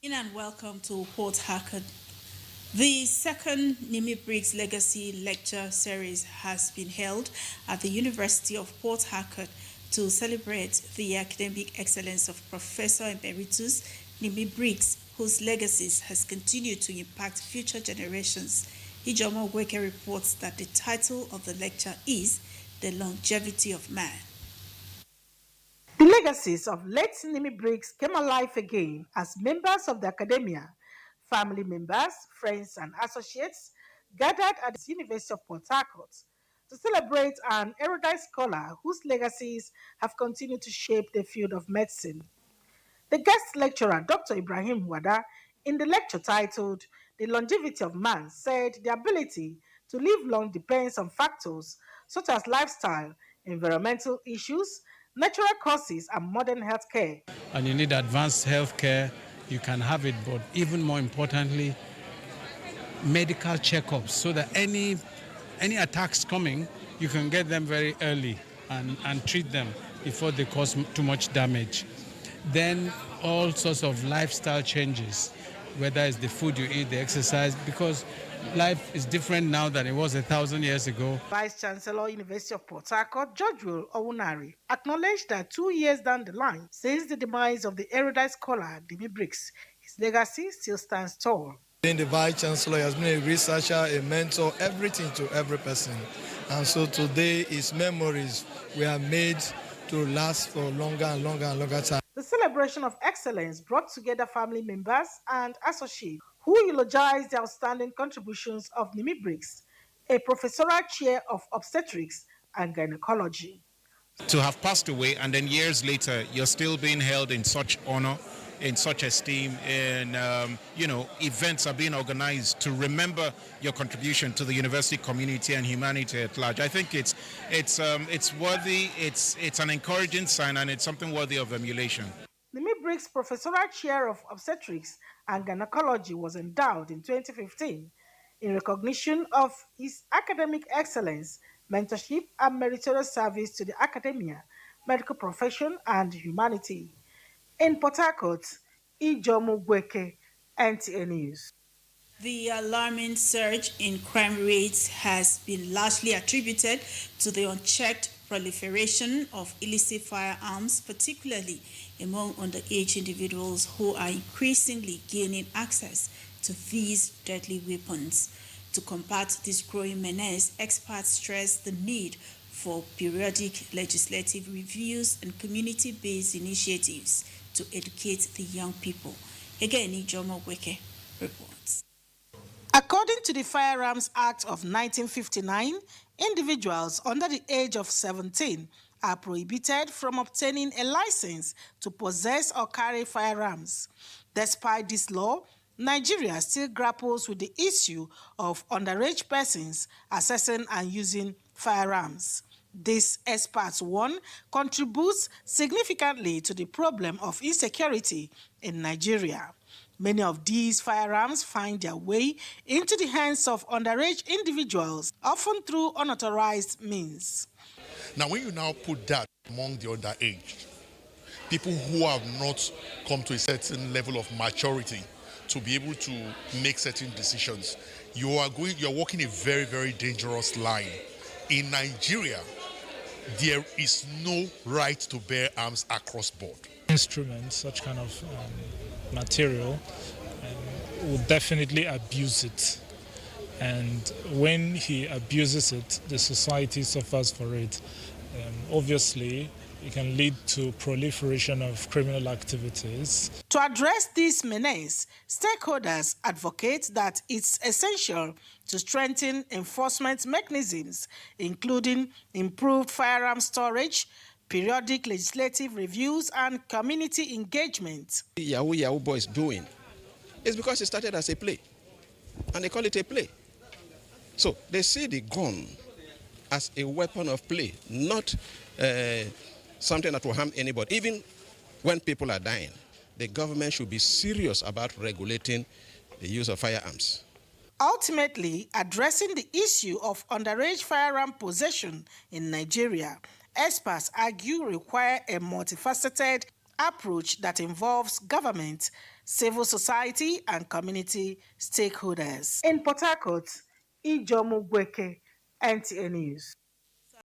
And welcome to Port Harcourt. The second Nimi Briggs Legacy Lecture Series has been held at the University of Port Harcourt to celebrate the academic excellence of Professor Emeritus Nimi Briggs, whose legacies has continued to impact future generations. Ijomo Gweke reports that the title of the lecture is The Longevity of Man. The legacies of late Nimi Briggs came alive again as members of the academia, family members, friends, and associates gathered at the University of Port Harcourt to celebrate an erudite scholar whose legacies have continued to shape the field of medicine. The guest lecturer, Dr. Ibrahim Wada, in the lecture titled The Longevity of Man, said the ability to live long depends on factors such as lifestyle, environmental issues, natural causes, and modern healthcare. And you need advanced healthcare, you can have it, but even more importantly, medical checkups so that any attacks coming, you can get them very early and treat them before they cause too much damage. Then all sorts of lifestyle changes, whether it's the food you eat, the exercise, because life is different now than it was 1,000 years ago. Vice Chancellor, University of Port Harcourt, George Will Owunari, acknowledged that 2 years down the line, since the demise of the erudite scholar Nimi Briggs, his legacy still stands tall. Being the Vice Chancellor, he has been a researcher, a mentor, everything to every person. And so today, his memories were made to last for longer and longer and longer time. The celebration of excellence brought together family members and associates who eulogized the outstanding contributions of Nimi Briggs, a professorial chair of obstetrics and gynecology. To have passed away and then years later you're still being held in such honor, in such esteem, and events are being organized to remember your contribution to the university community and humanity at large. I think it's worthy, it's an encouraging sign, and it's something worthy of emulation. Nimi Briggs' professorial chair of obstetrics and gynecology was endowed in 2015 in recognition of his academic excellence, mentorship, and meritorious service to the academia, medical profession, and humanity. In Port Harcourt, Ijomo Gweke, NTA News. The alarming surge in crime rates has been largely attributed to the unchecked proliferation of illicit firearms, particularly among underage individuals who are increasingly gaining access to these deadly weapons. To combat this growing menace, experts stress the need for periodic legislative reviews and community-based initiatives to educate the young people. Again, Ijomo Gweke reports. According to the Firearms Act of 1959, individuals under the age of 17 are prohibited from obtaining a license to possess or carry firearms. Despite this law, Nigeria still grapples with the issue of underage persons accessing and using firearms. This, experts warn, contributes significantly to the problem of insecurity in Nigeria. Many of these firearms find their way into the hands of underage individuals, often through unauthorized means. Now, when you now put that among the underage, people who have not come to a certain level of maturity to be able to make certain decisions, you're walking a very, very dangerous line. In Nigeria, there is no right to bear arms across board. Instruments, such kind of material, will definitely abuse it. And when he abuses it, the society suffers for it. Obviously, it can lead to proliferation of criminal activities. To address this menace, stakeholders advocate that it's essential to strengthen enforcement mechanisms, including improved firearm storage, periodic legislative reviews, and community engagement. Yahoo boys doing is because it started as a play, and they call it a play. So they see the gun as a weapon of play, not something that will harm anybody. Even when people are dying, the government should be serious about regulating the use of firearms. Ultimately, addressing the issue of underage firearm possession in Nigeria, experts argue require a multifaceted approach that involves government, civil society, and community stakeholders. In Port Harcourt, Ijomu Gweke, NTA News.